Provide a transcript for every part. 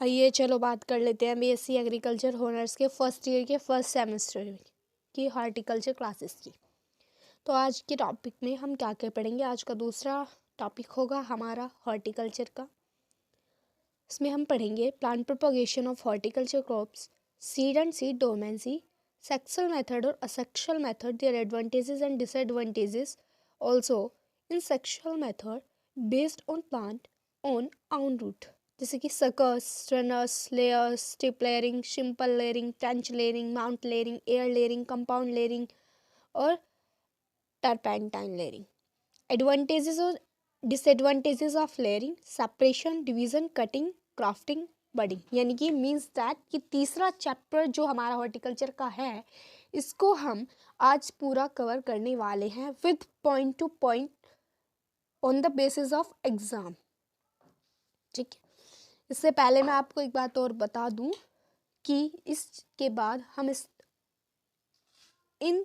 आइए चलो बात कर लेते हैं बीएससी एग्रीकल्चर ऑनर्स के फर्स्ट ईयर के फर्स्ट सेमेस्टर की हॉर्टिकल्चर क्लासेस की। तो आज के टॉपिक में हम क्या क्या पढ़ेंगे। आज का दूसरा टॉपिक होगा हमारा हॉर्टिकल्चर का। इसमें हम पढ़ेंगे plant propagation of horticulture crops, seed and seed dormancy, sexual method और asexual method, their advantages and disadvantages. Also in sexual method based on plant on own root, जैसे कि suckers, strainers, layers, tip layering, simple layering, trench layering, mound layering, air layering, compound layering और serpentine layering. Advantages और disadvantages of layering, separation, division, cutting, grafting, budding. यानी कि means that कि तीसरा chapter जो हमारा हॉर्टिकल्चर का है इसको हम आज पूरा कवर करने वाले हैं with point two point on the basis of exam. ठीक है, इससे पहले मैं आपको एक बात और बता दूं कि इसके बाद हम इन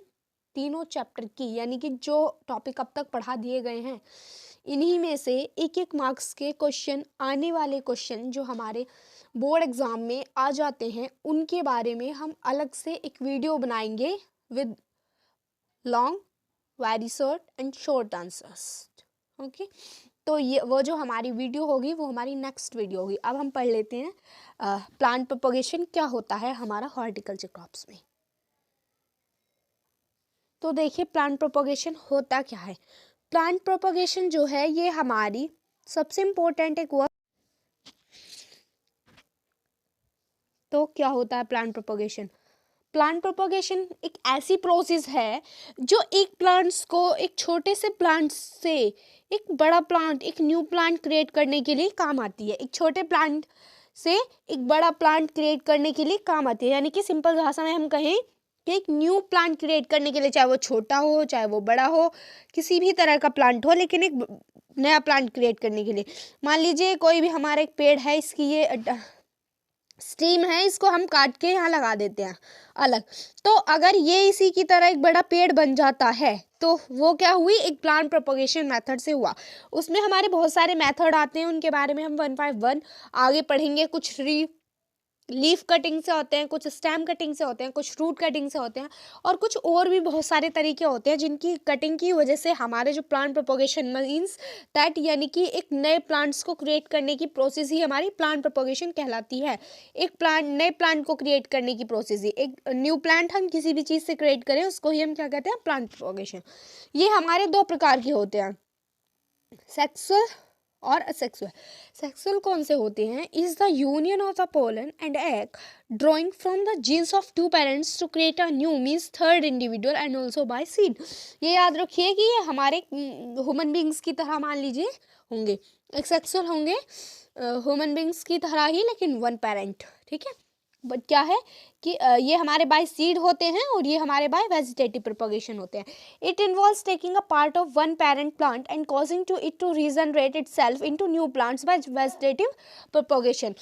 तीनों चैप्टर की यानी कि जो टॉपिक अब तक पढ़ा दिए गए हैं इन्हीं में से एक एक मार्क्स के क्वेश्चन, आने वाले क्वेश्चन जो हमारे बोर्ड एग्जाम में आ जाते हैं उनके बारे में हम अलग से एक वीडियो बनाएंगे with long, very short and short answers. Okay, तो ये वो जो हमारी वीडियो होगी वो हमारी नेक्स्ट वीडियो होगी। अब हम पढ़ लेते हैं प्लांट प्रोपगेशन क्या होता है हमारा हॉर्टिकल्चर क्रॉप्स में। तो देखिए प्लांट प्रोपगेशन होता क्या है। प्लांट प्रोपगेशन जो है ये हमारी सबसे इम्पोर्टेंट एक वर्क। तो क्या होता है प्लांट प्रोपगेशन? प्लांट प्रोपगेशन एक ऐसी प्रोसेस है जो एक प्लांट्स को एक छोटे से प्लांट से एक बड़ा प्लांट, एक न्यू प्लांट क्रिएट करने के लिए काम आती है। एक छोटे प्लांट से एक बड़ा प्लांट क्रिएट करने के लिए काम आती है। यानी कि सिंपल भाषा में हम कहें कि एक न्यू प्लांट क्रिएट करने के लिए, चाहे वो छोटा हो चाहे वो बड़ा हो, किसी भी तरह का प्लांट हो, लेकिन एक नया प्लांट क्रिएट करने के लिए, मान लीजिए कोई भी हमारा एक पेड़ है, इसकी ये स्टीम है, इसको हम काट के यहाँ लगा देते हैं अलग, तो अगर ये इसी की तरह एक बड़ा पेड़ बन जाता है तो वो क्या हुई, एक प्लांट प्रोपगेशन मेथड से हुआ। उसमें हमारे बहुत सारे मेथड आते हैं, उनके बारे में हम 1 by 1 आगे पढ़ेंगे। कुछ लीफ कटिंग से होते हैं, कुछ स्टेम कटिंग से होते हैं, कुछ रूट कटिंग से होते हैं और कुछ और भी बहुत सारे तरीके होते हैं जिनकी कटिंग की वजह से हमारे जो प्लांट प्रोपगेशन मीन्स दैट यानी कि एक नए प्लांट्स को क्रिएट करने की प्रोसेस ही हमारी प्लांट प्रोपगेशन कहलाती है। एक प्लांट, नए प्लांट को क्रिएट करने की प्रोसेस ही, एक न्यू प्लांट हम किसी भी चीज़ से क्रिएट करें उसको ही हम क्या कहते हैं, प्लांट प्रोपगेशन। ये हमारे 2 प्रकार के होते हैं, सेक्सुअल और असेक्सुअल। सेक्सुअल कौन से होते हैं? Is the union of the pollen and egg drawing from the genes of 2 parents to create a new means third individual and also by seed. ये याद रखिए कि ये हमारे ह्यूमन बींग्स की तरह मान लीजिए होंगे, एक सेक्सुअल होंगे ह्यूमन बींग्स की तरह ही, लेकिन 1 पेरेंट। ठीक है, बट क्या है कि ये हमारे बाय सीड होते हैं और ये हमारे बाय वेजिटेटिव प्रोपगेशन होते हैं। It involves taking a part of 1 parent plant and causing to it to regenerate itself into new plants by vegetative propagation.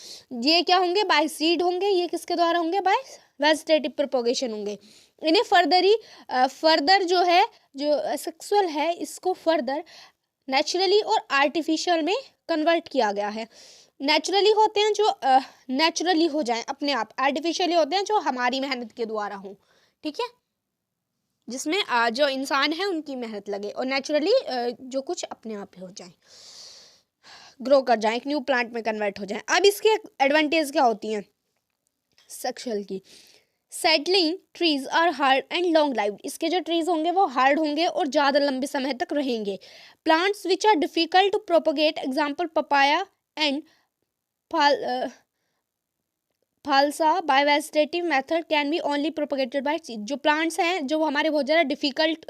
ये क्या होंगे, बाय सीड होंगे। ये किसके द्वारा होंगे, बाय वेजिटेटिव प्रोपगेशन होंगे। इन्हें फर्दर जो है, जो सेक्सुअल है, इसको फर्दर नेचुरली और आर्टिफिशियल में कन्वर्ट किया गया है। नेचुरली होते हैं जो नेचुरली हो जाएं अपने आप, आर्टिफिशियली होते हैं जो हमारी मेहनत के द्वारा हों। ठीक है, जिसमें जो इंसान है उनकी मेहनत लगे, और नेचुरली जो कुछ अपने आप ही हो जाए, ग्रो कर जाए, एक न्यू प्लांट में कन्वर्ट हो जाए। अब इसके एडवांटेज क्या होती हैं सेक्सुअल की? Settling trees are hard and long lived. इसके जो ट्रीज होंगे वो हार्ड होंगे और ज़्यादा लंबे समय तक रहेंगे। Plants which are difficult to propagate, example papaya and phalsa by vegetative method can be only propagated by seed. जो प्लांट्स हैं जो हमारे बहुत ज़्यादा डिफिकल्ट,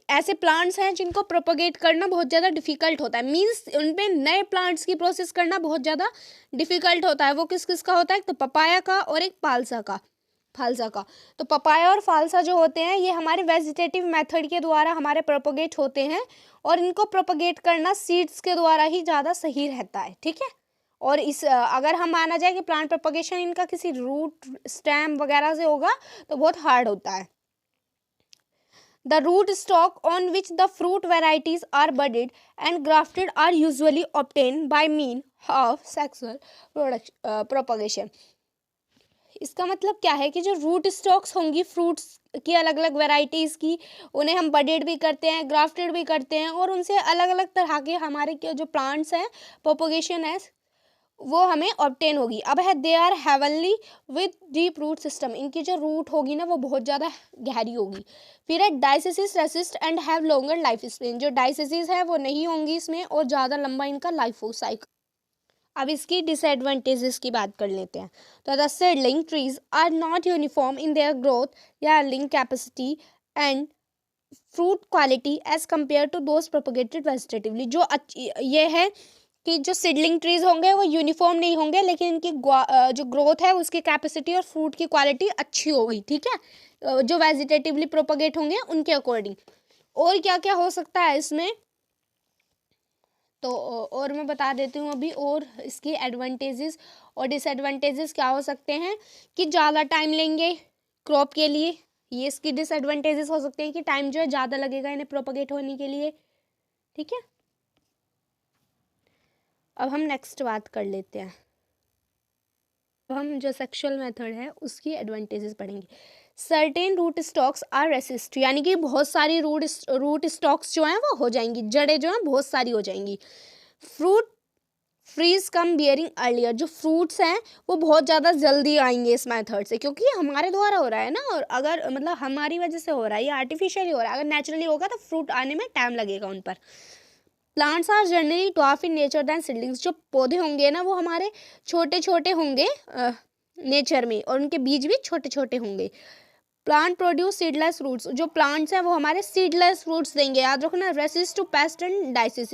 ऐसे प्लांट्स हैं जिनको प्रोपगेट करना बहुत ज़्यादा डिफिकल्ट होता है, मीन्स उन पे नए प्लांट्स की प्रोसेस करना बहुत ज़्यादा डिफिकल्ट होता है। वो किस किस का होता है? तो पपाया का और एक फालसा का। तो पपाया और फालसा जो होते हैं ये हमारे वेजिटेटिव मेथड के द्वारा हमारे प्रोपगेट होते हैं, और इनको प्रोपगेट करना सीड्स के द्वारा ही ज़्यादा सही रहता है। ठीक है, और इस अगर हम माना जाए कि प्लांट प्रोपगेशन इनका किसी रूट, स्टेम वगैरह से होगा तो बहुत हार्ड होता है। The root stock on which the fruit varieties are budded and grafted are usually obtained by means of sexual propagation. इसका मतलब क्या है कि जो रूट स्टॉक्स होंगी फ्रूट्स की अलग अलग वेराइटीज़ की, उन्हें हम बडेड भी करते हैं, ग्राफ्टेड भी करते हैं, और उनसे अलग अलग तरह के हमारे के जो प्लांट्स हैं, प्रोपोगेशन है, वो हमें ऑब्टेन होगी. अब है they are heavenly with deep root system. इनकी जो रूट होगी ना वो बहुत ज़्यादा गहरी होगी. फिर है disease resist and have longer life span. जो डाइसिस है वो नहीं होंगी इसमें और ज़्यादा लंबा इनका लाइफ हो साइकिल. अब इसकी डिसएडवांटेजेस की बात कर लेते हैं. तो the seedling trees are not uniform in their growth या earning capacity and fruit quality as compared to those propagated vegetatively. जो ये है कि जो सीडलिंग ट्रीज होंगे वो यूनिफॉर्म नहीं होंगे, लेकिन इनकी जो ग्रोथ है उसकी कैपेसिटी और फ्रूट की क्वालिटी अच्छी होगी. ठीक है, जो वेजिटेटिवली प्रोपोगेट होंगे उनके अकॉर्डिंग. और क्या क्या हो सकता है इसमें, तो और मैं बता देती हूँ अभी. और इसकी एडवांटेजेस और डिसएडवांटेजेस क्या हो सकते हैं कि ज़्यादा टाइम लेंगे क्रॉप के लिए. ये इसकी डिसएडवांटेजेस हो सकते हैं कि टाइम जो है ज़्यादा लगेगा इन्हें प्रोपोगेट होने के लिए. ठीक है, अब हम नेक्स्ट बात कर लेते हैं. अब हम जो सेक्सुअल मेथड है उसकी एडवांटेजेस पढ़ेंगे. Certain root stocks are resist, यानी कि बहुत सारी रूट स्टॉक्स जो हैं वो हो जाएंगी, जड़ें जो हैं बहुत सारी हो जाएंगी. फ्रूट फ्रीज कम बियरिंग अर्लियर. जो फ्रूट्स हैं वो बहुत ज़्यादा जल्दी आएंगे इस मेथड से, क्योंकि हमारे द्वारा हो रहा है ना, और अगर मतलब हमारी वजह से हो रहा है, ये आर्टिफिशियली हो रहा है. अगर नेचुरली होगा तो फ्रूट आने में टाइम लगेगा उन पर. Plants are generally dwarf in nature than seedlings. जो पौधे होंगे ना वो हमारे छोटे छोटे होंगे नेचर में, और उनके बीज भी छोटे छोटे होंगे. Plant produce seedless fruits. जो प्लांट्स हैं वो हमारे सीडलेस फ्रूट्स देंगे. याद रखना, रेसिस्ट टू पेस्ट एंड डाइसिस.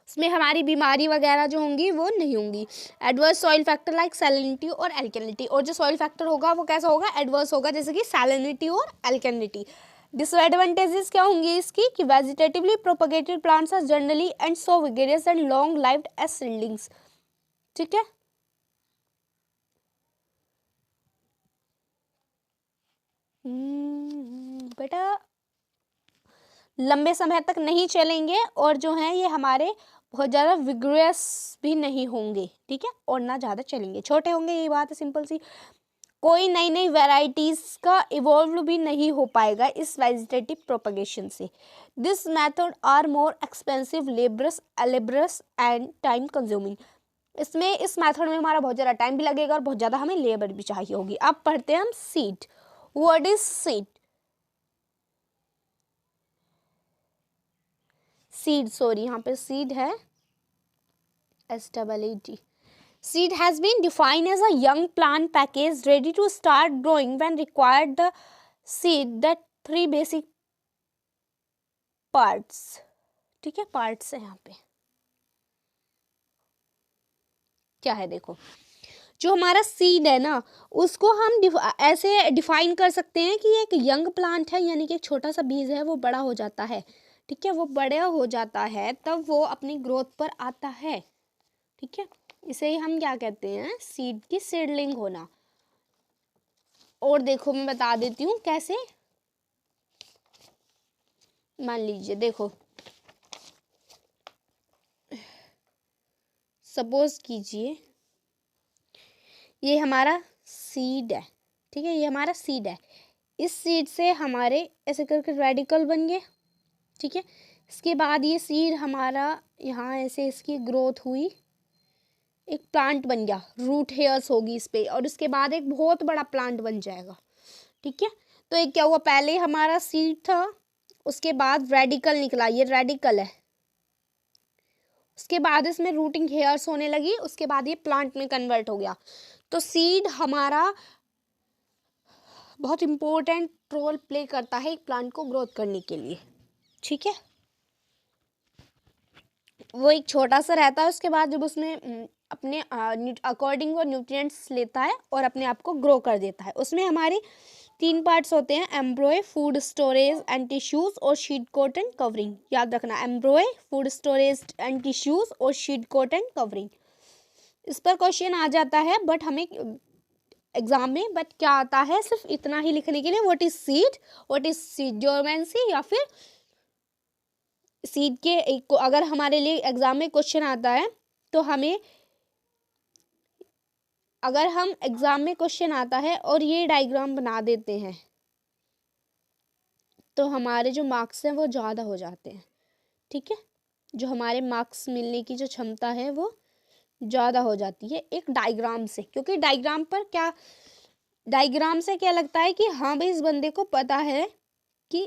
उसमें हमारी बीमारी वगैरह जो होंगी वो नहीं होंगी. Adverse soil factor like salinity और एल्केनिटी. और जो सॉइल फैक्टर होगा वो कैसा होगा, एडवर्स होगा, जैसे कि सैलिनिटी और एल्केनिटी. डिसएडवांटेजेस क्या होंगी इसकी कि vegetatively propagated plants are generally and so vigorous and long lived as seedlings. ठीक है, बेटा लंबे समय तक नहीं चलेंगे, और जो हैं ये हमारे बहुत ज़्यादा विग्रेस भी नहीं होंगे. ठीक है, और ना ज़्यादा चलेंगे, छोटे होंगे, ये बात है सिंपल सी. कोई नई नई वैरायटीज़ का इवॉल्व भी नहीं हो पाएगा इस वेजिटेटिव प्रोपगेशन से. This method are more expensive, laborious and time consuming. इसमें इस मेथड में हमारा बहुत ज़्यादा टाइम भी लगेगा और बहुत ज़्यादा हमें लेबर भी चाहिए होगी. अब पढ़ते हैं हम seed. What is seed? Seed, sorry यहाँ पे सीड है SEED. Seed has been defined as a young plant package ready to start growing when required the seed that three basic parts. ठीक है, पार्ट्स है यहाँ पे. क्या है देखो, जो हमारा सीड है ना उसको हम ऐसे डिफाइन कर सकते हैं कि एक यंग प्लांट है, यानी कि एक छोटा सा बीज है, वो बड़ा हो जाता है. ठीक है, वो बड़ा हो जाता है तब वो अपनी ग्रोथ पर आता है. ठीक है, इसे ही हम क्या कहते हैं, सीड की सीडलिंग होना. और देखो मैं बता देती हूँ कैसे. मान लीजिए देखो, सपोज कीजिए ये हमारा सीड है. ठीक है, ये हमारा सीड है. इस सीड से हमारे ऐसे करके रेडिकल बन गए. ठीक है, इसके बाद ये सीड हमारा यहाँ ऐसे इसकी ग्रोथ हुई, एक प्लांट बन गया, रूट हेयर्स होगी इस पे, और उसके बाद एक बहुत बड़ा प्लांट बन जाएगा. ठीक है, तो एक क्या हुआ, पहले हमारा सीड था, उसके बाद रेडिकल निकला, ये रेडिकल है. उसके बाद इसमें रूटिंग हेयर्स होने लगी, उसके बाद ये प्लांट में कन्वर्ट हो गया. तो सीड हमारा बहुत इम्पोर्टेंट रोल प्ले करता है एक प्लांट को ग्रोथ करने के लिए. ठीक है, वो एक छोटा सा रहता है, उसके बाद जब उसमें अपने अकॉर्डिंग वो न्यूट्रिएंट्स लेता है और अपने आप को ग्रो कर देता है. उसमें हमारे 3 पार्ट्स होते हैं, एम्ब्रोए, फूड स्टोरेज एंड टिश्यूज और शीट कोट एंड कवरिंग. याद रखना, एम्ब्रोए, फूड स्टोरेज एंड टिश्यूज और शीट कोट एंड कवरिंग. इस पर क्वेश्चन आ जाता है, बट हमें एग्जाम में, बट क्या आता है सिर्फ इतना ही लिखने के लिए, व्हाट इज सीड डोरमेंसी, या फिर सीड के एक, अगर हमारे लिए एग्जाम में क्वेश्चन आता है तो हमें, अगर हम एग्जाम में क्वेश्चन आता है और ये डायग्राम बना देते हैं तो हमारे जो मार्क्स हैं वो ज़्यादा हो जाते हैं। ठीक है, जो हमारे मार्क्स मिलने की जो क्षमता है वो ज़्यादा हो जाती है एक डायग्राम से, क्योंकि डायग्राम पर क्या, डायग्राम से क्या लगता है कि हाँ भाई इस बंदे को पता है कि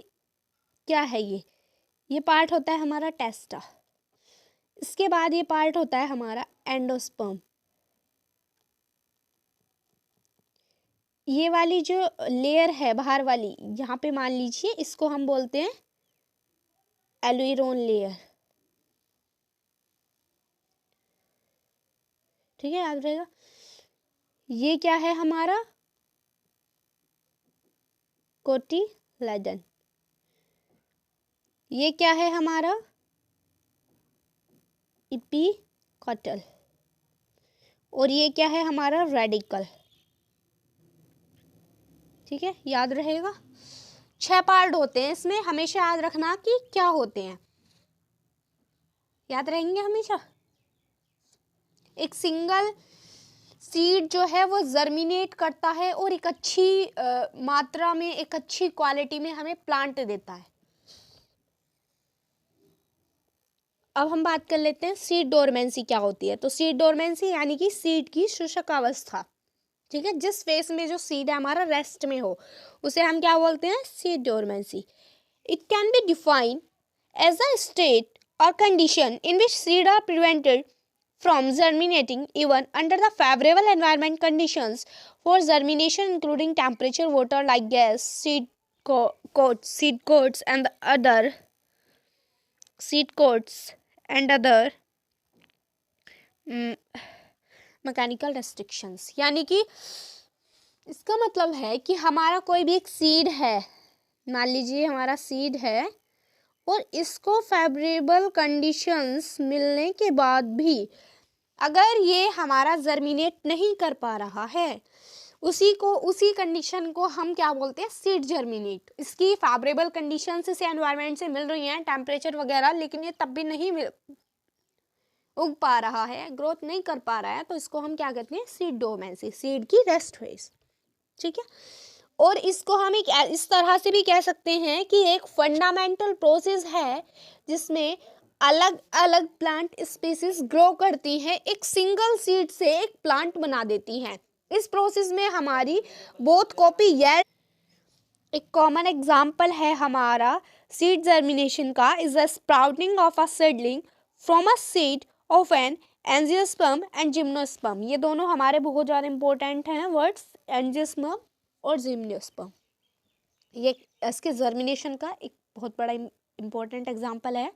क्या है ये पार्ट होता है हमारा टेस्टा। इसके बाद ये पार्ट होता है हमारा एंडोस्पर्म। ये वाली जो लेयर है बाहर वाली, यहाँ पे मान लीजिए इसको हम बोलते हैं एलुइरोन लेयर। ठीक है, याद रहेगा। ये क्या है हमारा कोटिलेडन। ये क्या है हमारा इपिकॉटल। और ये क्या है हमारा रेडिकल। ठीक है, याद रहेगा। 6 पार्ट होते हैं इसमें, हमेशा याद रखना कि क्या होते हैं, याद रहेंगे हमेशा। एक सिंगल सीड जो है वो जर्मिनेट करता है और एक अच्छी मात्रा में, एक अच्छी क्वालिटी में हमें प्लांट देता है। अब हम बात कर लेते हैं सीड डोरमेंसी क्या होती है। तो सीड डोरमेंसी यानी कि सीड की शुष्क अवस्था। ठीक है, जिस फेस में जो सीड है हमारा रेस्ट में हो उसे हम क्या बोलते हैं, seed dormancy. It can be defined as a state और condition in which seed are prevented from germinating even under the favorable environment conditions for germination, including temperature, water like gas, seed coats and other mechanical restrictions। यानी कि इसका मतलब है कि हमारा कोई भी एक सीड है, मान लीजिए हमारा सीड है और इसको फेवरेबल कंडीशंस मिलने के बाद भी अगर ये हमारा जर्मिनेट नहीं कर पा रहा है, उसी कंडीशन को हम क्या बोलते हैं, सीड जर्मिनेट। इसकी फेवरेबल कंडीशंस इसे एनवायरनमेंट से मिल रही हैं, टेम्परेचर वगैरह, लेकिन ये तब भी नहीं उग पा रहा है, ग्रोथ नहीं कर पा रहा है, तो इसको हम क्या कहते हैं, सीड डोरमेंसी, सीड की रेस्ट फेज। ठीक है, और इसको हम एक इस तरह से भी कह सकते हैं कि एक फंडामेंटल प्रोसेस है जिसमें अलग अलग प्लांट स्पीसीज ग्रो करती हैं, एक सिंगल सीड से एक प्लांट बना देती हैं। इस प्रोसेस में हमारी बोथ कॉपी एक कॉमन एग्जाम्पल है हमारा सीड जर्मिनेशन का, is the sprouting of a seedling from a seed of an angiosperm and gymnosperm. ये दोनों हमारे बहुत ज़्यादा इंपॉर्टेंट हैं वर्ड्स, एंजियोस्पर्म और जिम्नोस्पर्म। ये इसके जर्मिनेशन का एक बहुत बड़ा इम्पोर्टेंट एग्जाम्पल है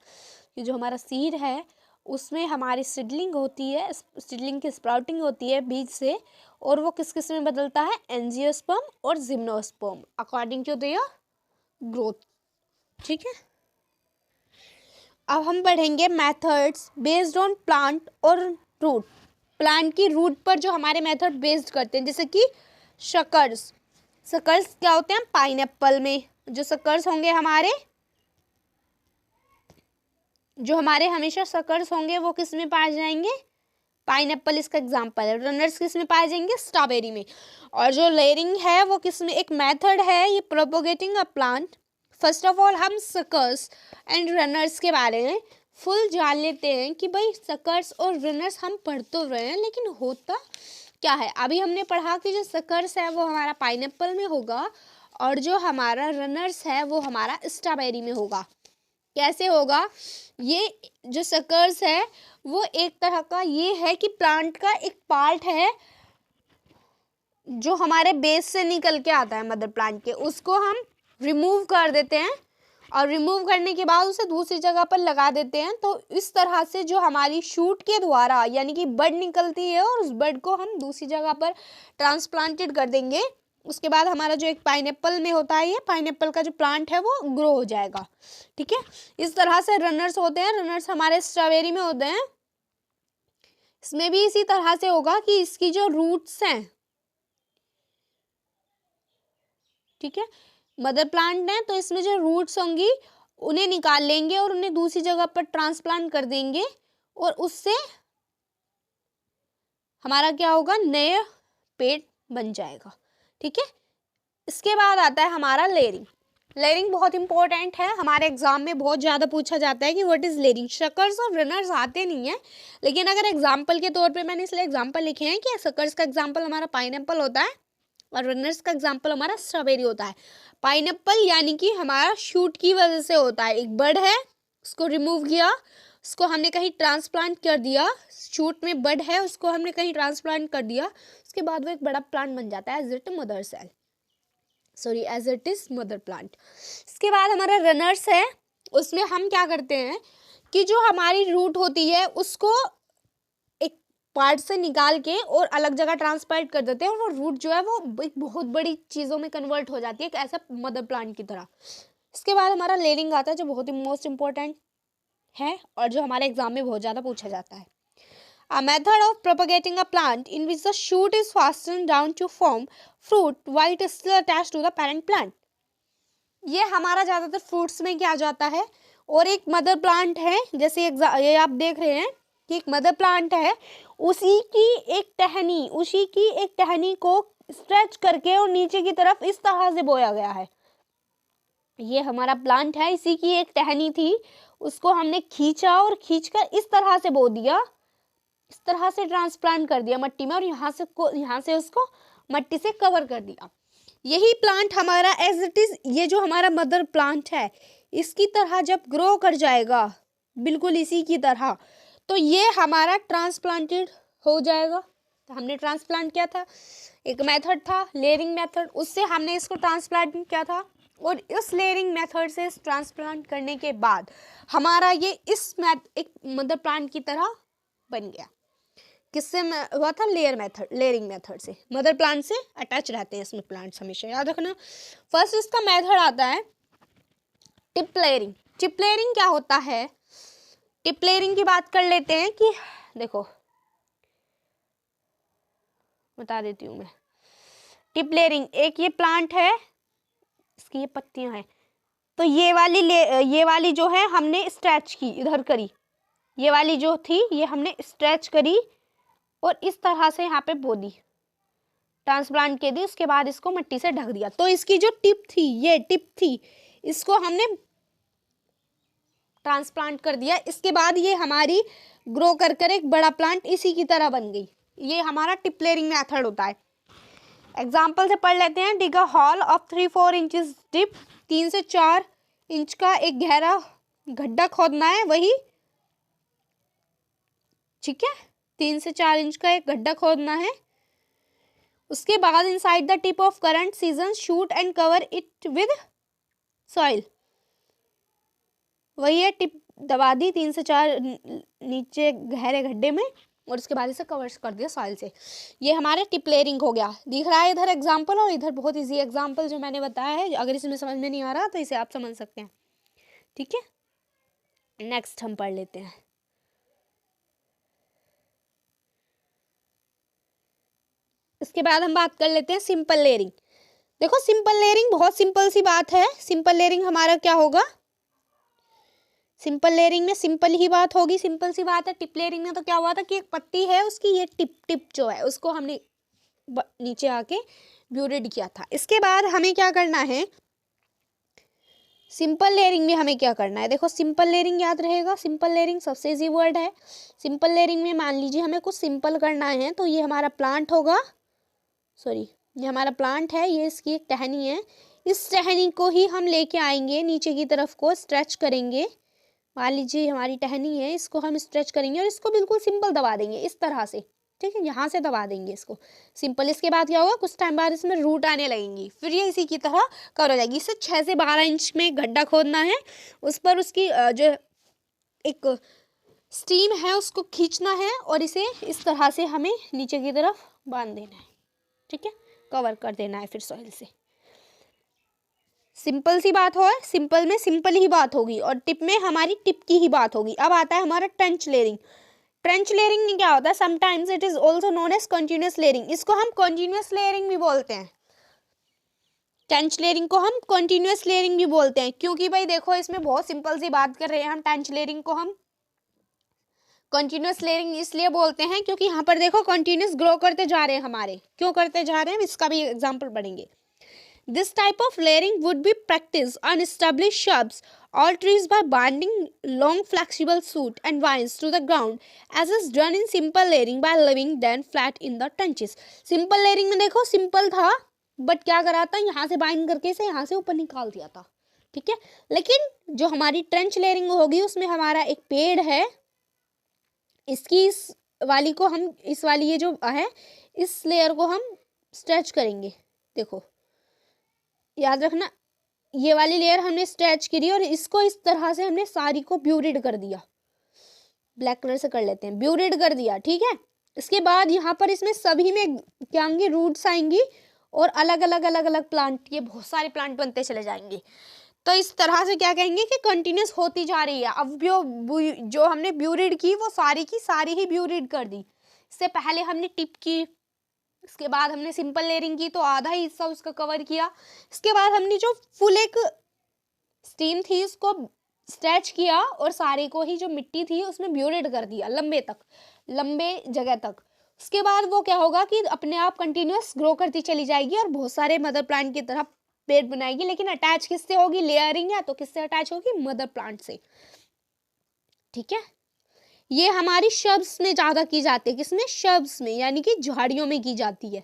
कि जो हमारा सीड है उसमें हमारी सीडलिंग होती है, सीडलिंग की स्प्राउटिंग होती है बीज से, और वो किस किस में बदलता है, एंजियोस्पर्म और gymnosperm according to their growth. ठीक है, अब हम पढ़ेंगे मेथड्स बेस्ड ऑन प्लांट और रूट। प्लांट की रूट पर जो हमारे मेथड बेस्ड करते हैं, जैसे कि शकर्स क्या होते हैं, पाइनएप्पल में जो शकर्स होंगे हमारे, जो हमारे हमेशा शकर्स होंगे वो किस में पाए जाएंगे, पाइनएप्पल इसका एग्जांपल है। रनर्स किस में पाए जाएंगे, स्ट्रॉबेरी में। और जो लेयरिंग है वो किस में, एक मेथड है ये propagating a plant. First of all हम सकर्स एंड रनर्स के बारे में फुल जान लेते हैं कि भाई सकर्स और रनर्स हम पढ़ तो रहे हैं, लेकिन होता क्या है। अभी हमने पढ़ा कि जो सकर्स है वो हमारा पाइनएप्पल में होगा और जो हमारा रनर्स है वो हमारा स्ट्रॉबेरी में होगा। कैसे होगा, ये जो सकर्स है वो एक तरह का ये है कि प्लांट का एक पार्ट है जो हमारे बेस से निकल के आता है मदर प्लांट के, उसको हम रिमूव कर देते हैं और रिमूव करने के बाद उसे दूसरी जगह पर लगा देते हैं। तो इस तरह से जो हमारी शूट के द्वारा यानी कि बड निकलती है और उस बड को हम दूसरी जगह पर ट्रांसप्लांटेड कर देंगे। उसके बाद हमारा जो एक पाइनएप्पल में होता है, ये पाइनएप्पल का जो प्लांट है वो ग्रो हो जाएगा। ठीक है, इस तरह से रनर्स होते हैं। रनर्स हमारे स्ट्रॉबेरी में होते हैं। इसमें भी इसी तरह से होगा कि इसकी जो रूट्स हैं ठीक है, मदर प्लांट है तो इसमें जो रूट्स होंगी उन्हें निकाल लेंगे और उन्हें दूसरी जगह पर ट्रांसप्लांट कर देंगे और उससे हमारा क्या होगा, नए पेड़ बन जाएगा। ठीक है, इसके बाद आता है हमारा लेयरिंग। लेयरिंग बहुत इंपॉर्टेंट है, हमारे एग्जाम में बहुत ज़्यादा पूछा जाता है कि व्हाट इज़ लेयरिंग। शकर्स और रनर्स आते नहीं है, लेकिन अगर एग्जाम्पल के तौर पे मैंने इसलिए एग्जाम्पल लिखे हैं कि शकर्स का एग्जाम्पल हमारा पाइनएप्पल होता है और रनर्स का एग्जाम्पल हमारा स्ट्रॉबेरी होता है। पाइनएप्पल यानी कि हमारा शूट की वजह से होता है, एक बड है उसको रिमूव किया, उसको हमने कहीं ट्रांसप्लांट कर दिया, शूट में बड है उसको हमने कहीं ट्रांसप्लांट कर दिया, उसके बाद वो एक बड़ा प्लांट बन जाता है as it mother cell, sorry as it is mother plant. इसके बाद हमारा रनर्स है, उसमें हम क्या करते हैं कि जो हमारी रूट होती है उसको एक पार्ट से निकाल के और अलग जगह ट्रांसप्लांट कर देते हैं और वो रूट जो है वो एक बहुत बड़ी चीज़ों में कन्वर्ट हो जाती है, एक ऐसा मदर प्लांट की तरह। इसके बाद हमारा लेयरिंग आता है जो बहुत ही मोस्ट इंपॉर्टेंट है और जो हमारे एग्जाम में बहुत ज़्यादा पूछा जाता है। A method of propagating a plant in which the shoot is fastened down to form fruit while it is still attached to the parent plant. ये हमारा ज़्यादातर फ्रूट्स में क्या जाता है, और एक मदर प्लांट है, जैसे ये आप देख रहे हैं कि एक मदर प्लांट है, उसी की एक टहनी को स्ट्रेच करके और नीचे की तरफ इस तरह से बोया गया है। ये हमारा प्लांट है, इसी की एक टहनी थी, उसको हमने खींचा और खींचकर इस तरह से बो दिया, इस तरह से ट्रांसप्लांट कर दिया मट्टी में और यहाँ से उसको मट्टी से कवर कर दिया। यही प्लांट हमारा एज इट इज, ये जो हमारा मदर प्लांट है इसकी तरह जब ग्रो कर जाएगा बिल्कुल इसी की तरह, तो ये हमारा ट्रांसप्लांटेड हो जाएगा। तो हमने ट्रांसप्लांट किया था, एक मेथड था लेयरिंग मेथड, उससे हमने इसको ट्रांसप्लांट किया था और इस लेयरिंग मेथड से ट्रांसप्लांट करने के बाद हमारा ये एक मदर प्लांट की तरह बन गया। किससे हुआ था, लेयरिंग मेथड से। मदर प्लांट से अटैच रहते हैं इसमें प्लांट्स, हमेशा याद रखना। फर्स्ट इसका मेथड आता है टिप लेयरिंग। टिप लेयरिंग क्या होता है, टिप लेयरिंग की बात कर लेते हैं कि देखो बता देती हूँ मैं। टिप लेयरिंग, एक ये प्लांट है, इसकी ये पत्तियां हैं, तो ये वाली जो है हमने स्ट्रेच की, इधर करी, ये वाली जो थी ये हमने स्ट्रेच करी और इस तरह से यहाँ पे बो दी, ट्रांसप्लांट के दी, उसके बाद इसको मिट्टी से ढक दिया। तो इसकी जो टिप थी, ये टिप थी, इसको हमने ट्रांसप्लांट कर दिया। इसके बाद ये हमारी ग्रो कर एक बड़ा प्लांट इसी की तरह बन गई। ये हमारा टिप लेयरिंग मेथड होता है। एग्जाम्पल से पढ़ लेते हैं। डिग अ हॉल ऑफ 3-4 इंचेस डिप, 3 से 4 इंच का एक गहरा गड्ढा खोदना है, वही ठीक है, 3 से 4 इंच का एक गड्ढा खोदना है। उसके बाद inside the tip of current season shoot and cover it with soil, वही है, टिप दबा दी 3 से 4 नीचे गहरे गड्ढे में और उसके बाद इसे कवर कर दिया सॉइल से। ये हमारा टिप लेयरिंग हो गया। दिख रहा है इधर एग्जाम्पल, और इधर बहुत इजी एग्जाम्पल जो मैंने बताया है। अगर इसमें समझ में नहीं आ रहा तो इसे आप समझ सकते हैं। ठीक है, नेक्स्ट हम पढ़ लेते हैं। इसके बाद हम बात कर लेते हैं सिंपल लेयरिंग। देखो सिंपल लेयरिंग बहुत सिंपल सी बात है। सिंपल लेयरिंग हमारा क्या होगा, सिंपल लेयरिंग में सिंपल ही बात होगी, सिंपल सी बात है। टिप लेयरिंग में तो क्या हुआ था कि एक पत्ती है, उसकी ये टिप जो है उसको हमने नीचे आके ब्यूरिड किया था। इसके बाद हमें क्या करना है, सिंपल लेयरिंग में हमें क्या करना है। देखो सिंपल लेयरिंग याद रहेगा, सिंपल लेयरिंग सबसे इजी वर्ड है। सिंपल लेयरिंग में मान लीजिए हमें कुछ सिंपल करना है, तो ये हमारा प्लांट होगा, सॉरी ये हमारा प्लांट है, ये इसकी एक टहनी है, इस टहनी को ही हम लेके आएंगे नीचे की तरफ को स्ट्रेच करेंगे। मान लीजिए हमारी टहनी है, इसको हम स्ट्रेच करेंगे और इसको बिल्कुल सिंपल दबा देंगे इस तरह से, ठीक है, यहाँ से दबा देंगे इसको सिंपल। इसके बाद क्या होगा, कुछ टाइम बाद इसमें रूट आने लगेंगी, फिर ये इसी की तरह कवर हो जाएगी। इसे 6 से 12 इंच में गड्ढा खोदना है, उस पर उसकी जो एक स्टीम है उसको खींचना है और इसे इस तरह से हमें नीचे की तरफ बांध देना है, ठीक है, कवर कर देना है फिर सॉइल से। सिंपल सी बात हो, सिंपल में सिंपल ही बात होगी और टिप में हमारी टिप की ही बात होगी। अब आता है हमारा ट्रेंच लेयरिंग। ट्रेंच लेयरिंग में क्या होता है, sometimes it is also known as continuous layering. इसको हम कंटिन्यूस लेयरिंग भी बोलते हैं। टेंच लेयरिंग को हम कंटिन्यूअस लेयरिंग भी बोलते हैं, क्योंकि भाई देखो इसमें बहुत सिंपल सी बात कर रहे हैं हम। टेंच लेयरिंग को हम कंटिन्यूअस लेयरिंग इसलिए बोलते हैं क्योंकि यहाँ पर देखो कंटिन्यूअस ग्रो करते जा रहे हैं हमारे, क्यों करते जा रहे हैं इसका भी एग्जाम्पल पढ़ेंगे। This type of layering would be practiced on established shrubs or trees by binding long flexible shoots and vines to the ground, as is done in simple layering by leaving them flat in the trenches. Simple layering में देखो simple था, but क्या करा था, यहाँ से bind करके इसे यहाँ से ऊपर निकाल दिया था, ठीक है। लेकिन जो हमारी ट्रेंच लेयरिंग होगी उसमें हमारा एक पेड़ है, इसकी इस वाली को हम, इस वाली ये जो है इस लेयर को हम स्ट्रेच करेंगे। देखो याद रखना, ये वाली लेयर हमने स्ट्रेच करी और इसको इस तरह से हमने सारी को ब्यूरिड कर दिया, ब्लैक कलर से कर लेते हैं, ब्यूरिड कर दिया, ठीक है। इसके बाद यहाँ पर इसमें सभी में क्या आएंगे, रूट्स आएंगी और अलग अलग प्लांट, ये बहुत सारे प्लांट बनते चले जाएंगे। तो इस तरह से क्या कहेंगे कि कंटिन्यूस होती जा रही है। अब जो हमने ब्यूरिड की वो सारी की सारी ही ब्यूरिड कर दी। इससे पहले हमने टिप की, इसके बाद हमने सिंपल लेयरिंग की तो आधा ही हिस्सा उसका कवर किया। इसके बाद हमने जो फुल एक स्टीम थी उसको स्ट्रेच किया और सारे को ही जो मिट्टी थी उसमें ब्यूरिड कर दिया लंबे जगह तक। उसके बाद वो क्या होगा कि अपने आप कंटिन्यूअस ग्रो करती चली जाएगी और बहुत सारे मदर प्लांट की तरह पेड़ बनाएगी। लेकिन अटैच किससे होगी, लेयरिंग है तो किससे अटैच होगी, मदर प्लांट से, ठीक है। ये हमारी शब्स में ज्यादा की जाती है, किसमें, शब्स में, यानी कि झाड़ियों में की जाती है।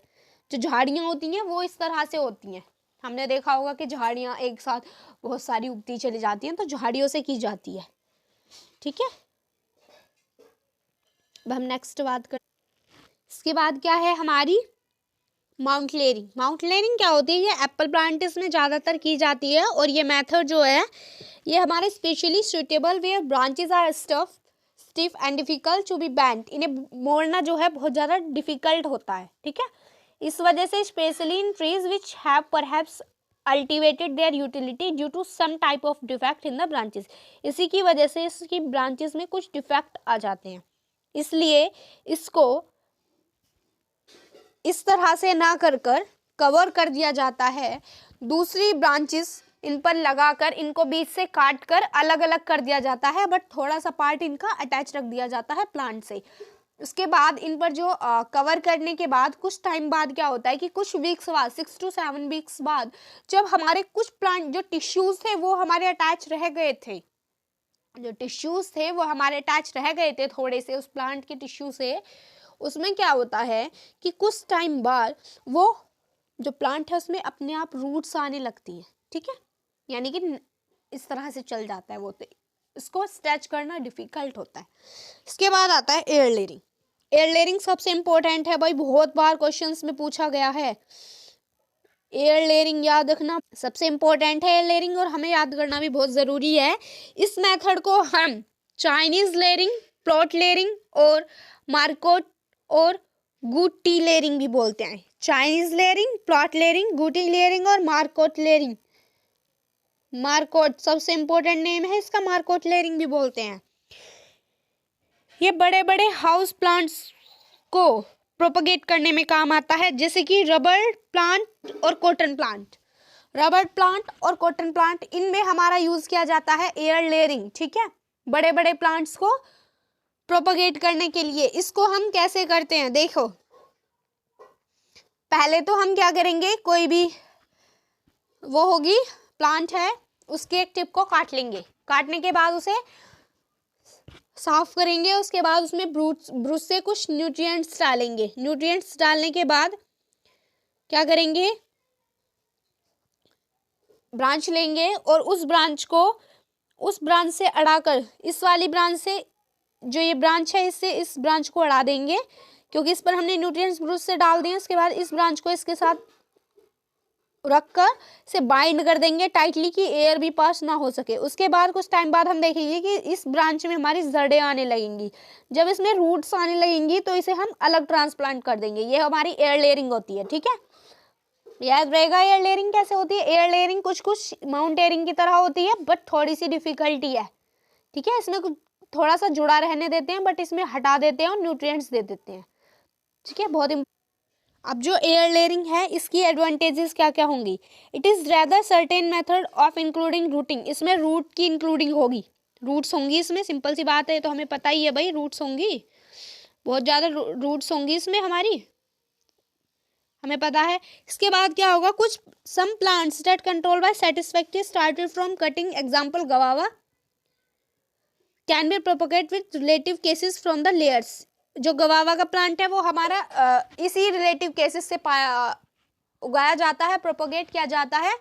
जो झाड़ियां होती हैं वो इस तरह से होती हैं, हमने देखा होगा कि झाड़ियां एक साथ बहुत सारी उगती चली जाती हैं, तो झाड़ियों से की जाती है, ठीक है। अब हम नेक्स्ट बात कर, इसके बाद क्या है हमारी माउंट लेयरिंग। माउंट लेयरिंग क्या होती है, ये एप्पल प्लांट्स में ज़्यादातर की जाती है और ये मेथड जो है ये हमारे specially suitable where branches are stiff and difficult to be bent. इन्हें मोड़ना जो है बहुत ज़्यादा डिफिकल्ट होता है, ठीक है। इस वजह से specially in trees which have perhaps outlived their utility due to some type of defect in the branches. इसी की वजह से इसकी ब्रांचेस में कुछ डिफेक्ट आ जाते हैं, इसलिए इसको इस तरह से ना कर कवर कर दिया जाता है। दूसरी ब्रांचेस इन पर लगाकर इनको बीच से काट कर अलग अलग कर दिया जाता है, बट थोड़ा सा पार्ट इनका अटैच रख दिया जाता है प्लांट से। उसके बाद इन पर जो कवर करने के बाद कुछ टाइम बाद क्या होता है कि कुछ वीक्स बाद 6 to 7 वीक्स बाद जब हमारे कुछ प्लांट जो टिश्यूज थे वो हमारे अटैच रह गए थे, जो टिश्यूज थे वो हमारे अटैच रह गए थे थोड़े से उस प्लांट के टिश्यू से, उसमें क्या होता है कि कुछ टाइम बाद वो जो प्लांट है उसमें अपने आप रूट्स आने लगती है, ठीक है। यानी कि इस तरह से चल जाता है वो, तो इसको स्ट्रेच करना डिफिकल्ट होता है। इसके बाद आता है एयर लेयरिंग। एयर लेयरिंग सबसे इंपॉर्टेंट है भाई, बहुत बार क्वेश्चंस में पूछा गया है। एयर लेयरिंग याद रखना सबसे इंपॉर्टेंट है एयर लेयरिंग, और हमें याद करना भी बहुत ज़रूरी है। इस मेथड को हम चाइनीज लेयरिंग, प्लॉट लेयरिंग और मार्कोट और गुटी लेयरिंग भी बोलते हैं। Chinese layering, pot layering, gootee layering और मार्कोट लेयरिंग। मार्कोट सबसे इंपॉर्टेंट नेम है इसका, मार्कोट लेयरिंग भी बोलते हैं। ये बड़े बड़े हाउस प्लांट्स को प्रोपगेट करने में काम आता है, जैसे कि रबर प्लांट और कॉटन प्लांट। रबर प्लांट और कॉटन प्लांट, इनमें हमारा यूज किया जाता है एयर लेयरिंग, ठीक है, बड़े बड़े प्लांट्स को प्रोपगेट करने के लिए। इसको हम कैसे करते हैं, देखो पहले तो हम क्या करेंगे, कोई भी वो होगी प्लांट है उसके एक टिप को काट लेंगे, काटने के बाद उसे साफ करेंगे, उसके बाद उसमें ब्रूस से कुछ न्यूट्रिएंट्स डालेंगे। न्यूट्रिएंट्स डालने के बाद क्या करेंगे, ब्रांच लेंगे और उस ब्रांच को उस ब्रांच से अड़ाकर इस वाली ब्रांच से, जो ये ब्रांच है इससे इस ब्रांच को अड़ा देंगे, क्योंकि इस पर हमने न्यूट्रिएंट्स ब्रूस से डाल दिए। उसके बाद इस ब्रांच को इसके साथ रखकर से बाइंड कर देंगे टाइटली कि एयर भी पास ना हो सके। उसके बाद कुछ टाइम बाद हम देखेंगे कि इस ब्रांच में हमारी जड़ें आने लगेंगी। जब इसमें रूट्स आने लगेंगी तो इसे हम अलग ट्रांसप्लांट कर देंगे। ये हमारी एयर लेयरिंग होती है, ठीक है। याद रहेगा एयर लेयरिंग कैसे होती है। एयर लेयरिंग कुछ कुछ माउंट एयरिंग की तरह होती है, बट थोड़ी सी डिफिकल्टी है, ठीक है। इसमें थोड़ा सा जुड़ा रहने देते हैं, बट इसमें हटा देते हैं और न्यूट्रिएंट्स दे देते हैं, ठीक है, बहुत। अब जो एयर लेयरिंग है इसकी एडवांटेजेस क्या क्या होंगी? It is rather certain method of including routing, इसमें रूट की इंक्लूडिंग होगी, रूट्स होंगी इसमें, सिंपल सी बात है, तो हमें पता ही है भाई, रूट्स होंगी, बहुत ज़्यादा रूट्स होंगी इसमें हमारी, हमें पता है। इसके बाद क्या होगा, कुछ some plants that control by satisfactory started from cutting, example guava, can be propagate with relative cases from the layers. जो गवावा का प्लांट है वो हमारा इसी रिलेटिव केसेस से उगाया जाता है, प्रोपोगेट किया जाता है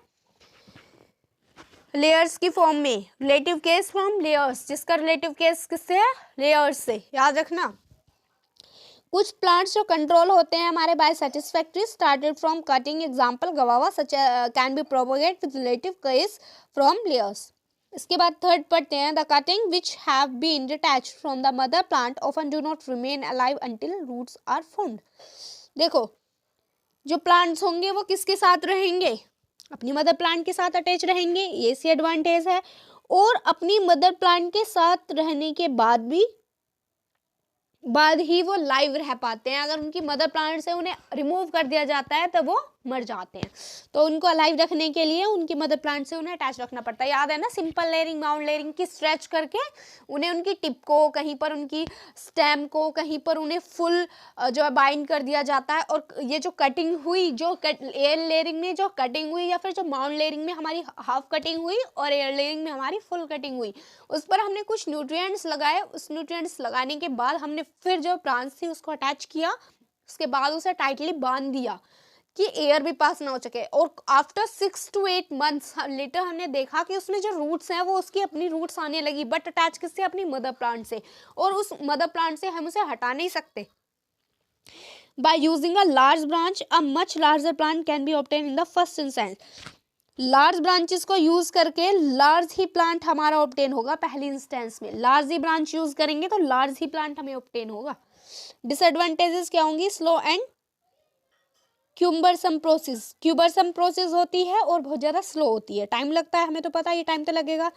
लेयर्स की फॉर्म में, रिलेटिव केस फ्रॉम लेयर्स, जिसका रिलेटिव केस किससे है, लेयर्स से, याद रखना। कुछ प्लांट्स जो कंट्रोल होते हैं हमारे by satisfactory started from cutting, example guava, such can be propagate with relative case from layers. इसके बाद थर्ड पढ़ते हैं, the cutting which have been detached from the mother plant often do not remain alive until roots are found. देखो जो plants होंगे वो किसके साथ रहेंगे, अपनी मदर प्लांट के साथ अटैच रहेंगे, ये सी एडवांटेज है। और अपनी मदर प्लांट के साथ रहने के बाद ही वो लाइव रह पाते हैं। अगर उनकी मदर प्लांट से उन्हें रिमूव कर दिया जाता है तो वो मर जाते हैं, तो उनको अलाइव रखने के लिए उनकी मदर प्लांट से उन्हें अटैच रखना पड़ता है। याद है ना, सिंपल लेयरिंग, बाउंड लेयरिंग की स्ट्रेच करके उन्हें उनकी टिप को, कहीं पर उनकी स्टेम को, कहीं पर उन्हें फुल जो है बाइंड कर दिया जाता है। और ये जो कटिंग हुई, जो एयर लेयरिंग में जो कटिंग हुई, या फिर जो बाउंड लेयरिंग में हमारी हाफ कटिंग हुई और एयर लेयरिंग में हमारी फुल कटिंग हुई, उस पर हमने कुछ न्यूट्रिएंट्स लगाए। उस न्यूट्रिएंट्स लगाने के बाद हमने फिर जो प्लांट थी उसको अटैच किया, उसके बाद उसे टाइटली बांध दिया कि एयर भी पास ना हो सके। और आफ्टर 6 to 8 months लेटर हमने देखा कि उसमें जो रूट्स हैं वो उसकी अपनी रूट्स आने लगी, बट अटैच किससे, अपनी मदर प्लांट से, और उस मदर प्लांट से हम उसे हटा नहीं सकते। By using a large branch, a much larger plant can be obtained in the first instance. Large branches को यूज करके लार्ज ही प्लांट हमारा ऑब्टेन होगा पहली इंस्टेंस में। लार्ज ही ब्रांच यूज करेंगे तो लार्ज ही प्लांट हमें ऑब्टेन होगा। डिसएडवांटेजेस क्या होंगी, स्लो एंड क्यूम्बरसम प्रोसेस होती है और बहुत ज़्यादा स्लो होती है, टाइम लगता है, हमें तो पता है ये टाइम तो लगेगा।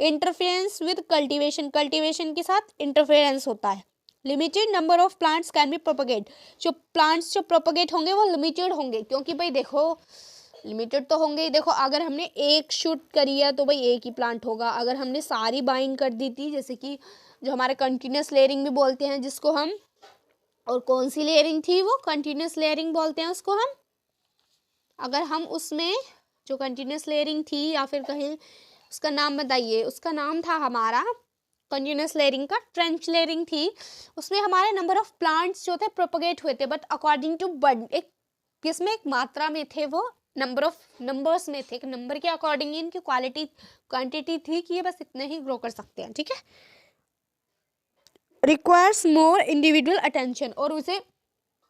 इंटरफेरेंस विद कल्टीवेशन के साथ इंटरफेरेंस होता है। Limited number of plants can be propagate, जो प्लांट्स जो प्रोपोगेट होंगे वो लिमिटेड होंगे, क्योंकि भाई देखो लिमिटेड तो होंगे ही। देखो अगर हमने एक शूट करी है तो भाई एक ही प्लांट होगा, अगर हमने सारी बाइंड कर दी थी, जैसे कि जो हमारे कंटिन्यूस लेयरिंग भी बोलते हैं जिसको हम, और कौन सी लेयरिंग थी वो, कंटिन्यूस लेयरिंग बोलते हैं उसको हम। अगर हम उसमें जो कंटिन्यूस लेयरिंग थी, या फिर कहीं उसका नाम बताइए, उसका नाम था हमारा कंटिन्यूस लेयरिंग का ट्रेंच लेयरिंग थी, उसमें हमारे नंबर ऑफ प्लांट्स जो थे प्रोपोगेट हुए थे, बट अकॉर्डिंग टू बर्ड, एक किसमें, एक मात्रा में थे, वो नंबर्स में थे, नंबर के अकॉर्डिंग इनकी क्वांटिटी थी कि ये बस इतने ही ग्रो कर सकते हैं, ठीक है। रिक्वायर्स मोर इंडिविजुअल अटेंशन, और उसे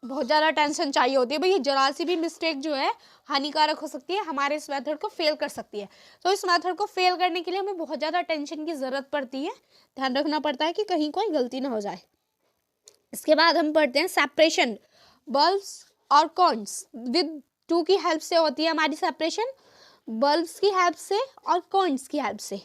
बहुत ज़्यादा अटेंशन चाहिए होती है भाई, ये जरा सी भी मिस्टेक जो है हानिकारक हो सकती है, हमारे इस मेथड को फेल कर सकती है। तो इस मेथड को फेल करने के लिए हमें बहुत ज़्यादा अटेंशन की ज़रूरत पड़ती है, ध्यान रखना पड़ता है कि कहीं कोई गलती ना हो जाए। इसके बाद हम पढ़ते हैं सेपरेशन, बल्ब्स और कॉन्स विद टू की हेल्प से होती है हमारी सेपरेशन, बल्ब्स की हेल्प से और कॉन्स की हेल्प से।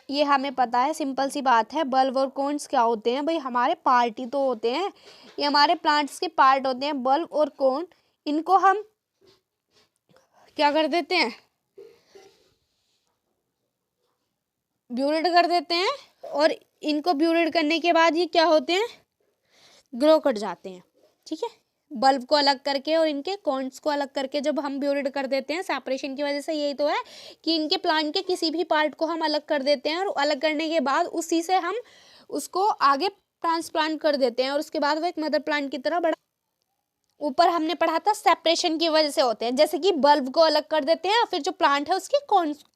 ये हमें पता है, सिंपल सी बात है। बल्ब और कोन्स क्या होते हैं भाई, हमारे पार्ट ही तो होते हैं, ये हमारे प्लांट्स के पार्ट होते हैं, बल्ब और कोन। इनको हम क्या कर देते हैं, ब्यूरिड कर देते हैं, और इनको ब्यूरिड करने के बाद ये क्या होते हैं, ग्रो कर जाते हैं, ठीक है। बल्ब को अलग करके और इनके कॉन्स को अलग करके जब हम ब्यूरिड कर देते हैं, सेपरेशन की वजह से यही तो है कि इनके प्लांट के किसी भी पार्ट को हम अलग कर देते हैं, और अलग करने के बाद उसी से हम उसको आगे ट्रांसप्लांट कर देते हैं, और उसके बाद वो एक मदर प्लांट की तरह बड़ा। ऊपर हमने पढ़ा था सेपरेशन की वजह से होते हैं, जैसे कि बल्ब को अलग कर देते हैं, फिर जो प्लांट है उसके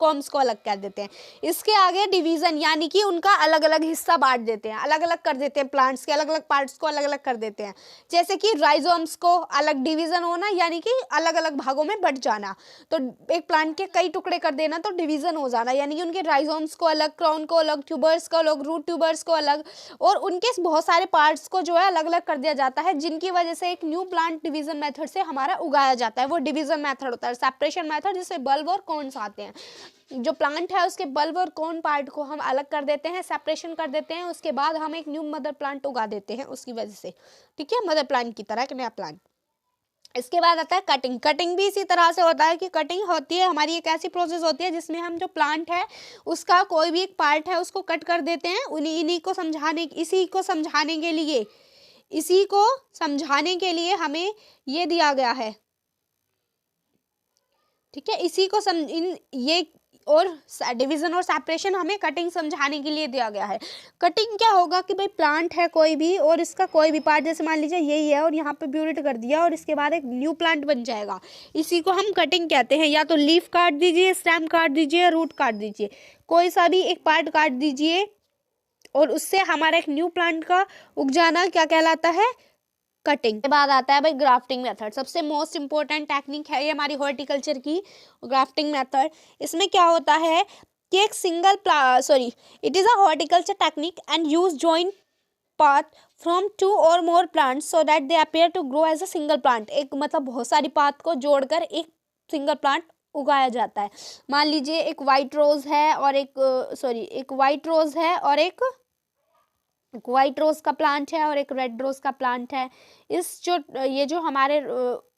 कॉम्स को अलग कर देते हैं। इसके आगे डिवीजन, यानी कि उनका अलग अलग हिस्सा बांट देते हैं, अलग अलग कर देते हैं, प्लांट्स के अलग अलग पार्ट्स को अलग अलग कर देते हैं। जैसे कि राइजोम्स को अलग डिवीजन होना, यानी कि अलग अलग भागों में बट जाना। तो एक प्लांट के कई टुकड़े कर देना तो डिवीजन हो जाना, यानी कि उनके राइजोम्स को अलग, क्राउन को अलग, ट्यूबर्स को अलग, रूट ट्यूबर्स को अलग, और उनके बहुत सारे पार्ट्स को जो है अलग अलग कर दिया जाता है, जिनकी वजह से एक new plant plant division method से हमारा उगाया जाता है, वो डिवीजन मेथड होता है। सेपरेशन मेथड जिससे बल्ब और कोन्स आते हैं, जो प्लांट है उसके बल्ब और कोन पार्ट को हम अलग कर देते हैं, सेपरेशन कर देते हैं, उसके बाद हम एक न्यू मदर प्लांट उगा देते हैं उसकी वजह से, ठीक है, मदर प्लांट की तरह एक नया प्लांट। इसके बाद आता है कटिंग। कटिंग भी इसी तरह से होता है कि कटिंग होती है हमारी एक ऐसी प्रोसेस होती है जिसमें हम जो प्लांट है उसका कोई भी एक पार्ट है उसको कट कर देते हैं। इसी को समझाने के लिए हमें ये दिया गया है, ठीक है, इसी को ये और डिवीजन और सेपरेशन हमें कटिंग समझाने के लिए दिया गया है। कटिंग क्या होगा कि भाई प्लांट है कोई भी और इसका कोई भी पार्ट, जैसे मान लीजिए यही है और यहाँ पे ब्यूरेट कर दिया और इसके बाद एक न्यू प्लांट बन जाएगा, इसी को हम कटिंग कहते हैं। या तो लीफ काट दीजिए, स्टेम काट दीजिए, रूट काट दीजिए, कोई सा भी एक पार्ट काट दीजिए और उससे हमारा एक न्यू प्लांट का उग जाना क्या कहलाता है, कटिंग। के बाद आता है भाई ग्राफ्टिंग मेथड। सबसे मोस्ट इंपॉर्टेंट टेक्निक है ये हमारी हॉर्टिकल्चर की, ग्राफ्टिंग मेथड। इसमें क्या होता है कि एक it is a horticulture technique and use joint part from 2 or more plants so that they appear to grow as a single plant। एक मतलब बहुत सारी पात को जोड़कर एक सिंगल प्लांट उगाया जाता है। मान लीजिए एक वाइट रोज है और एक वाइट रोज का प्लांट है और एक रेड रोज का प्लांट है। ये जो हमारे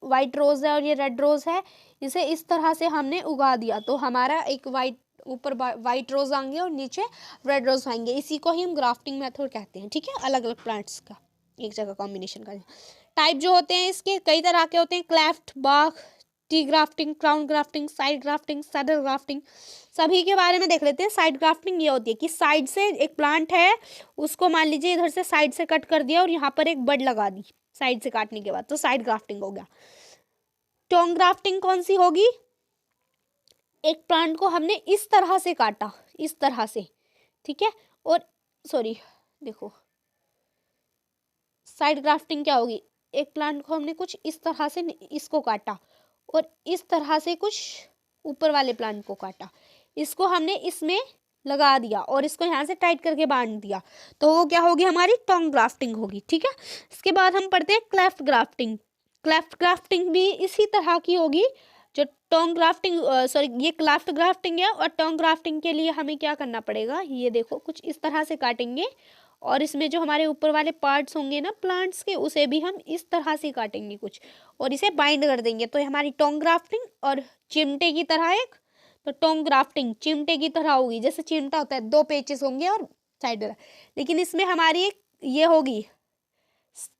वाइट रोज है और ये रेड रोज है, इसे इस तरह से हमने उगा दिया तो हमारा एक ऊपर वाइट रोज आएंगे और नीचे रेड रोज आएंगे। इसी को ही हम ग्राफ्टिंग मेथड कहते हैं, ठीक है, अलग अलग प्लांट्स का एक जगह कॉम्बिनेशन का। टाइप जो होते हैं इसके कई तरह के होते हैं, क्लेफ्ट, बाग, T grafting, crown grafting, side grafting, saddle grafting. सभी के बारे में देख लेते हैं। साइड ग्राफ्टिंग ये होती है कि साइड से एक प्लांट है उसको मान लीजिए इधर से साइड से कट कर दिया और यहाँ पर एक बड लगा दी साइड से काटने के बाद, तो साइड ग्राफ्टिंग हो गया। टोंग ग्राफ्टिंग कौन सी होगी, एक प्लांट को हमने इस तरह से काटा, इस तरह से, ठीक है, और देखो साइड ग्राफ्टिंग क्या होगी, एक प्लांट को हमने कुछ इस तरह से इसको काटा और इस तरह से कुछ ऊपर वाले प्लांट को काटा, इसको हमने इसमें लगा दिया और इसको यहाँ से टाइट करके बांध दिया, तो वो क्या होगी, हमारी टोंग ग्राफ्टिंग होगी, ठीक है। इसके बाद हम पढ़ते हैं क्लेफ्ट ग्राफ्टिंग। क्लेफ्ट ग्राफ्टिंग भी इसी तरह की होगी जो टोंग ग्राफ्टिंग, ये क्लेफ्ट ग्राफ्टिंग है। और टोंग ग्राफ्टिंग के लिए हमें क्या करना पड़ेगा, ये देखो कुछ इस तरह से काटेंगे और इसमें जो हमारे ऊपर वाले पार्ट्स होंगे ना प्लांट्स के, उसे भी हम इस तरह से काटेंगे कुछ और इसे बाइंड कर देंगे, तो हमारी टोंग ग्राफ्टिंग। और चिमटे की तरह एक, तो टोंग ग्राफ्टिंग चिमटे की तरह होगी, जैसे चिमटा होता है 2 पेचेस होंगे और साइड, लेकिन इसमें हमारी एक ये होगी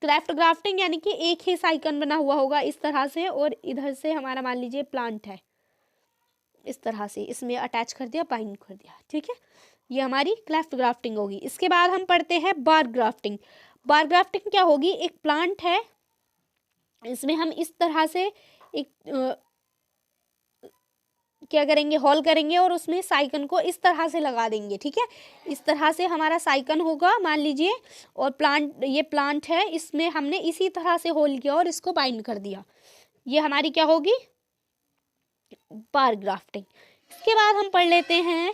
क्लेफ्ट ग्राफ्टिंग, यानी कि एक ही साइकन बना हुआ होगा इस तरह से और इधर से हमारा मान लीजिए प्लांट है, इस तरह से इसमें अटैच कर दिया, बाइंड कर दिया, ठीक है, ये हमारी क्लेफ्ट ग्राफ्टिंग होगी। इसके बाद हम पढ़ते हैं बार ग्राफ्टिंग। बार ग्राफ्टिंग क्या होगी, एक प्लांट है, इसमें हम इस तरह से एक क्या करेंगे, होल करेंगे और उसमें साइकन को इस तरह से लगा देंगे, ठीक है, इस तरह से हमारा साइकन होगा मान लीजिए। और ये प्लांट है, इसमें हमने इसी तरह से होल किया और इसको बाइंड कर दिया, ये हमारी क्या होगी, बार ग्राफ्टिंग। इसके बाद हम पढ़ लेते हैं,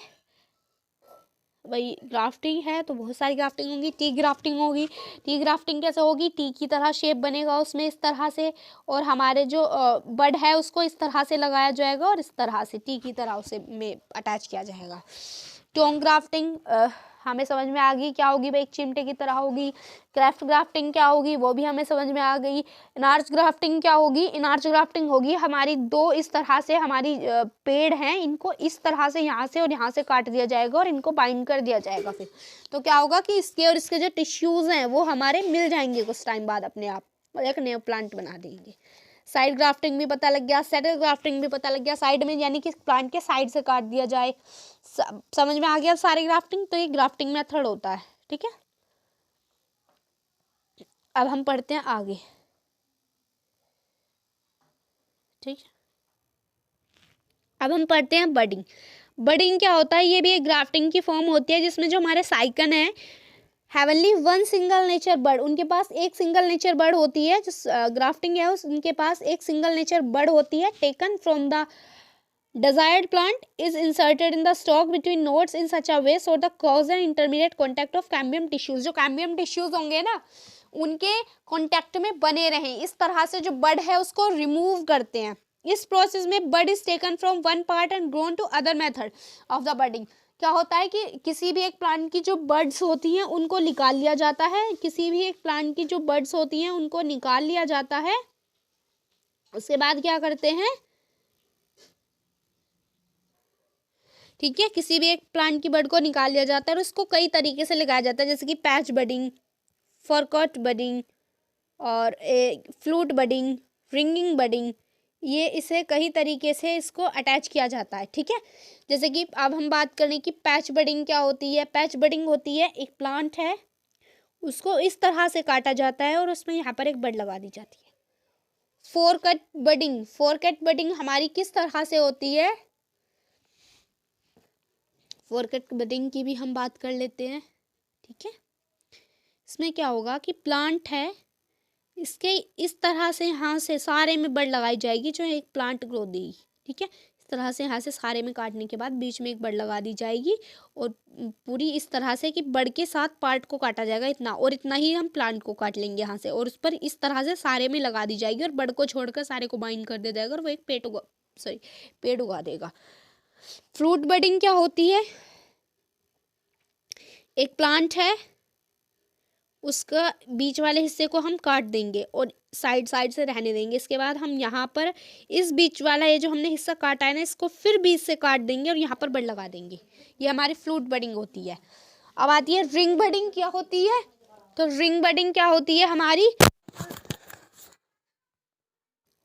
भाई ग्राफ्टिंग है तो बहुत सारी ग्राफ्टिंग होंगी। टी ग्राफ्टिंग होगी। टी ग्राफ्टिंग कैसे होगी, टी की तरह शेप बनेगा उसमें इस तरह से और हमारे जो बड है उसको इस तरह से लगाया जाएगा और इस तरह से टी की तरह उसे में अटैच किया जाएगा। टोंग ग्राफ्टिंग हमें समझ में आ गई क्या होगी भाई, एक चिमटे की तरह होगी। क्लेफ्ट ग्राफ्टिंग क्या होगी वो भी हमें समझ में आ गई। इनार्च ग्राफ्टिंग क्या होगी, इनार्च ग्राफ्टिंग होगी हमारी 2 इस तरह से हमारी पेड़ हैं, इनको इस तरह से यहाँ से और यहाँ से काट दिया जाएगा और इनको बाइंड कर दिया जाएगा। फिर तो क्या होगा कि इसके और इसके जो टिश्यूज हैं वो हमारे मिल जाएंगे कुछ टाइम बाद अपने आप और एक नया प्लांट बना देंगे। साइड ग्राफ्टिंग भी पता लग गया, सेटल ग्राफ्टिंग भी पता लग गया। साइड में यानी कि प्लांट के साइड से काट दिया जाए, समझ में आ गया सारी ग्राफ्टिंग। तो ये ग्राफ्टिंग मेथड होता है, ठीक है। अब हम पढ़ते हैं आगे, ठीक है। अब हम पढ़ते हैं बडिंग। बडिंग क्या होता है, ये भी एक ग्राफ्टिंग की फॉर्म होती है जिसमें जो हमारे साइकन है heavenly one single nature bird, उनके पास एक सिंगल नेचर बर्ड होती है। जो ग्राफ्टिंग है उनके पास एक सिंगल नेचर बर्ड होती है। Taken from the desired plant is inserted in the stalk between nodes in such a way so the cause an intermediate contact of cambium tissues। जो cambium tissues होंगे ना उनके contact में बने रहें। इस तरह से जो बड है उसको रिमूव करते हैं। इस प्रोसेस में bud is taken from one part and grown to other method of the budding. क्या होता है कि किसी भी एक प्लांट की जो बड्स होती हैं उनको निकाल लिया जाता है, किसी भी एक प्लांट की जो बड्स होती हैं उनको निकाल लिया जाता है। उसके बाद क्या करते हैं, ठीक है, किसी भी एक प्लांट की बड को निकाल लिया जाता है और उसको कई तरीके से लगाया जाता है, जैसे कि पैच बडिंग, फॉरकॉट बडिंग और फ्लूट बडिंग, रिंगिंग बडिंग। ये इसे कई तरीके से इसको अटैच किया जाता है, ठीक है। जैसे कि अब हम बात करें कि पैच बडिंग क्या होती है। पैच बडिंग होती है एक प्लांट है, उसको इस तरह से काटा जाता है और उसमें यहाँ पर एक बड लगा दी जाती है। फोरकट बडिंग, फोरकट बडिंग हमारी किस तरह से होती है, फोरकट बडिंग की भी हम बात कर लेते हैं, ठीक है। इसमें क्या होगा कि प्लांट है, इसके इस तरह से यहाँ से सारे में बड लगाई जाएगी जो एक प्लांट ग्रो देगी, ठीक है। इस तरह से यहाँ से सारे में काटने के बाद बीच में एक बड लगा दी जाएगी और पूरी इस तरह से कि बड के साथ पार्ट को काटा जाएगा इतना, और इतना ही हम प्लांट को काट लेंगे यहाँ से और उस पर इस तरह से सारे में लगा दी जाएगी और बड को छोड़कर सारे को बाइंड कर दिया जाएगा और वो एक पेड़ उगा देगा। फ्रूट बडिंग क्या होती है, एक प्लांट है, उसका बीच वाले हिस्से को हम काट देंगे और साइड साइड से रहने देंगे। इसके बाद हम यहाँ पर इस बीच वाला ये जो हमने हिस्सा काटा है ना, इसको फिर बीच से काट देंगे और यहाँ पर बड लगा देंगे। ये हमारी फ्लूट बडिंग होती है। अब आती है रिंग बडिंग क्या होती है। तो रिंग बडिंग क्या होती है हमारी,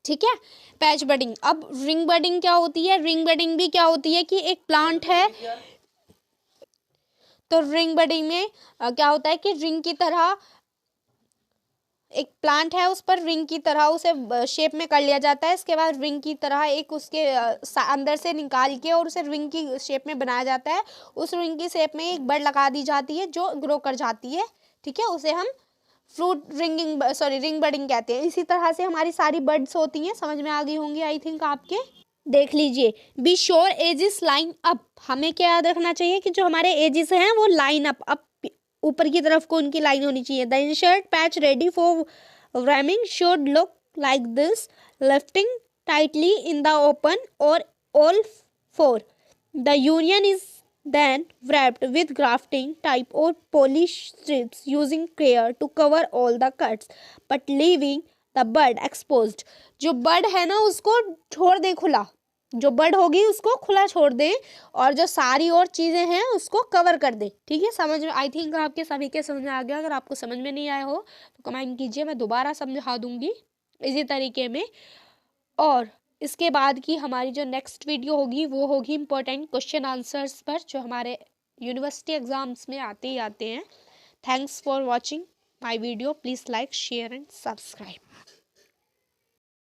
ठीक है, पैच बडिंग। अब रिंग बडिंग क्या होती है, रिंग बडिंग भी क्या होती है कि एक प्लांट है, तो रिंग बडिंग में क्या होता है कि रिंग की तरह एक प्लांट है, उस पर रिंग की तरह उसे शेप में कर लिया जाता है। इसके बाद रिंग की तरह एक उसके अंदर से निकाल के और उसे रिंग की शेप में बनाया जाता है। उस रिंग की शेप में एक बड लगा दी जाती है जो ग्रो कर जाती है, ठीक है। उसे हम रिंग बडिंग कहते हैं। इसी तरह से हमारी सारी बर्ड्स होती हैं। समझ में आ गई होंगी आई थिंक आपके। देख लीजिए, be sure edges line up. हमें क्या याद रखना चाहिए कि जो हमारे एजिस हैं वो लाइन अप ऊपर की तरफ को उनकी लाइन होनी चाहिए। The insert patch ready for ramming should look like this, lifting tightly in the open और all four. The union is then wrapped with grafting type or polish strips using care to cover all the cuts but leaving the bud exposed। जो बड है ना उसको छोड़ दे खुला, जो बड होगी उसको खुला छोड़ दे और जो सारी और चीज़ें हैं उसको कवर कर दे, ठीक है। समझ में आई थिंक आपके सभी के समझ में आ गया। अगर आपको समझ में नहीं आया हो तो कमेंट कीजिए, मैं दोबारा समझा दूंगी इसी तरीके में। और इसके बाद की हमारी जो नेक्स्ट वीडियो होगी वो होगी इम्पोर्टेंट क्वेश्चन आंसर्स पर, जो हमारे यूनिवर्सिटी एग्जाम्स में आते ही आते हैं। Thanks for watching my video. Please like, share and subscribe.